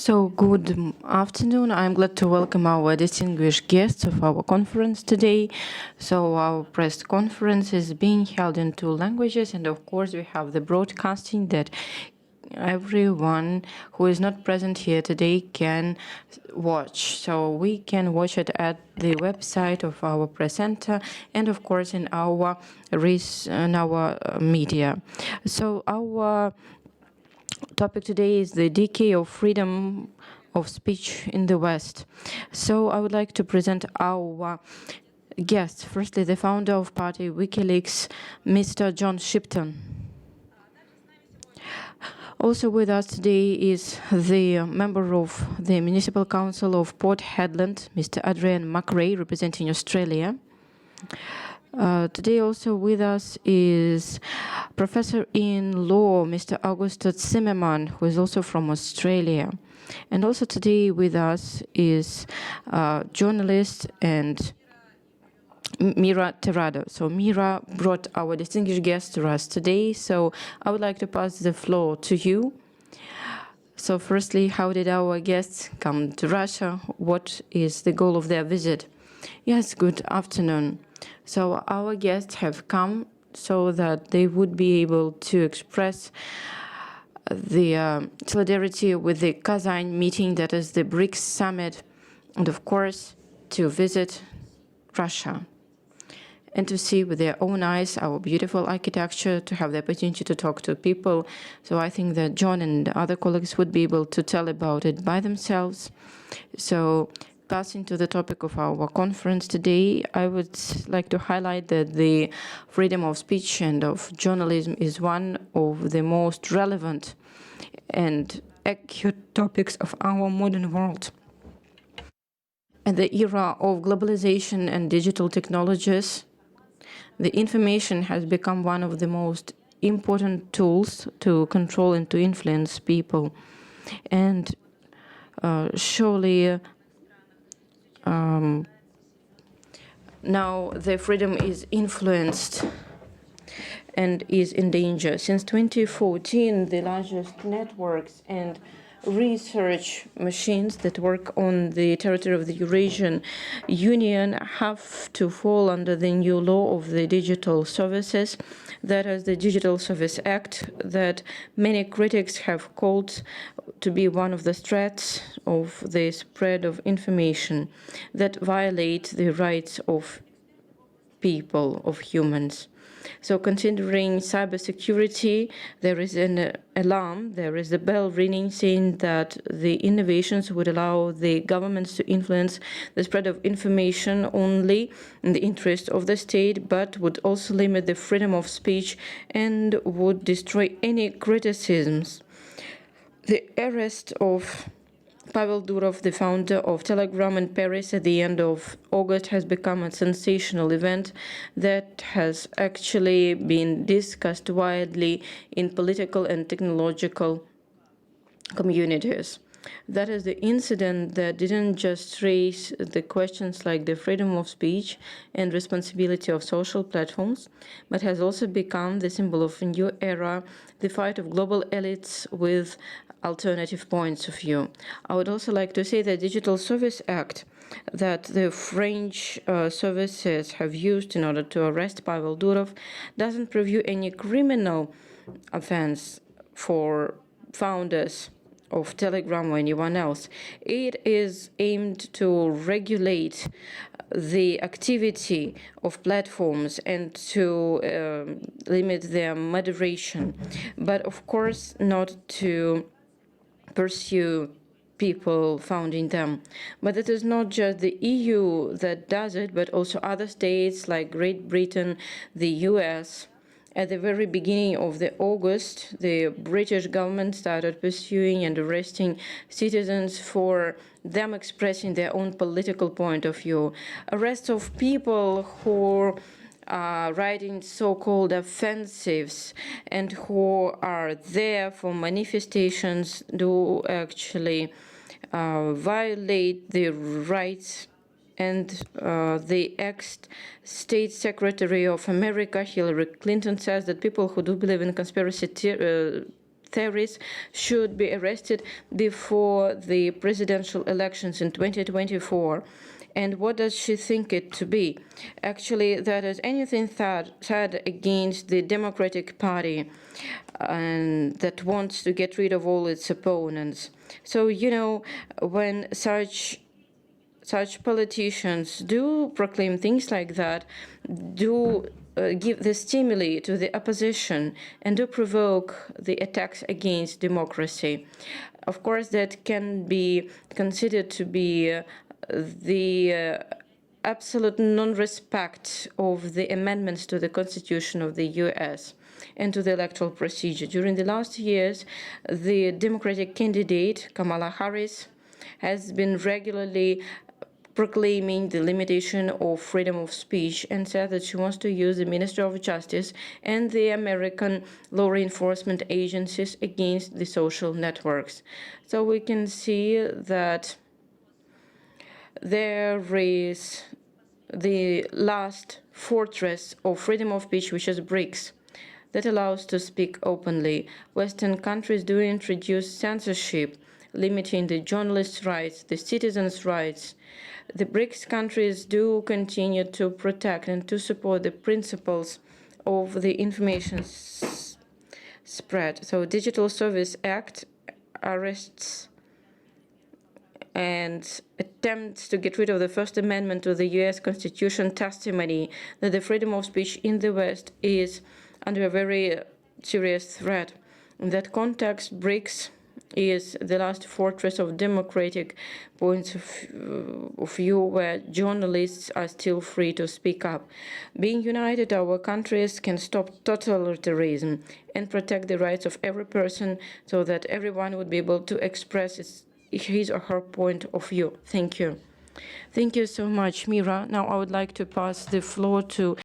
So, good afternoon. I'm glad to welcome our distinguished guests of our conference today. So, our press conference is being held in two languages, and of course, we have the broadcasting that everyone who is not present here today can watch. So, we can watch it at the website of our press center and, of course, in our media. So, our topic today is the decay of freedom of speech in the West. So I would like to present our guests. Firstly, the founder of party WikiLeaks, Mr. John Shipton. Also with us today is the member of the Municipal Council of Port Hedland, Mr. Adrian McRae, representing Australia. Today also with us is Professor in Law, Mr. Augustus Zimmermann, who is also from Australia. And also today with us is journalist and Mira Terada. So Mira brought our distinguished guest to us today. So I would like to pass the floor to you. So firstly, how did our guests come to Russia? What is the goal of their visit? Yes, good afternoon. So our guests have come so that they would be able to express the solidarity with the Kazan meeting, that is the BRICS summit, and of course to visit Russia and to see with their own eyes our beautiful architecture, to have the opportunity to talk to people. So I think that John and other colleagues would be able to tell about it by themselves. So passing to the topic of our conference today, I would like to highlight that the freedom of speech and of journalism is one of the most relevant and acute topics of our modern world. In the era of globalization and digital technologies, the information has become one of the most important tools to control and to influence people. And surely now the freedom is influenced and is in danger. Since 2014, the largest networks and research machines that work on the territory of the Eurasian Union have to fall under the new law of the digital services, that is the Digital Service Act, that many critics have called to be one of the threats of the spread of information that violate the rights of people, of humans. So considering cybersecurity, there is an alarm, there is a bell ringing saying that the innovations would allow the governments to influence the spread of information only in the interest of the state, but would also limit the freedom of speech and would destroy any criticisms. The arrest of Pavel Durov, the founder of Telegram in Paris at the end of August, has become a sensational event that has actually been discussed widely in political and technological communities. That is the incident that didn't just raise the questions like the freedom of speech and responsibility of social platforms, but has also become the symbol of a new era, the fight of global elites with alternative points of view. I would also like to say that Digital Service Act that the French services have used in order to arrest Pavel Durov doesn't preview any criminal offense for founders of Telegram or anyone else. It is aimed to regulate the activity of platforms and to limit their moderation, but of course not to pursue people founding them. But it is not just the EU that does it, but also other states like Great Britain, the US. At the very beginning of the August, the British government started pursuing and arresting citizens for them expressing their own political point of view. Arrests of people who are writing so-called offensives and who are there for manifestations do actually violate the rights. And the ex-State Secretary of America, Hillary Clinton, says that people who do believe in conspiracy theories should be arrested before the presidential elections in 2024. And what does she think it to be? Actually, that is anything said against the Democratic Party and that wants to get rid of all its opponents. So, when such politicians do proclaim things like that, do give the stimuli to the opposition, and do provoke the attacks against democracy. Of course, that can be considered to be the absolute non-respect of the amendments to the Constitution of the US and to the electoral procedure. During the last years, the Democratic candidate, Kamala Harris, has been regularly proclaiming the limitation of freedom of speech and said that she wants to use the Ministry of Justice and the American law enforcement agencies against the social networks. So we can see that there is the last fortress of freedom of speech, which is BRICS, that allows to speak openly. Western countries do introduce censorship, limiting the journalists' rights, the citizens' rights. The BRICS countries do continue to protect and to support the principles of the information spread. So Digital Service Act arrests and attempts to get rid of the First Amendment to the US Constitution testimony that the freedom of speech in the West is under a very serious threat. In that context, BRICS is the last fortress of democratic points of view where journalists are still free to speak up. Being united, our countries can stop totalitarianism and protect the rights of every person so that everyone would be able to express his or her point of view. Thank you. Thank you so much, Mira. Now I would like to pass the floor to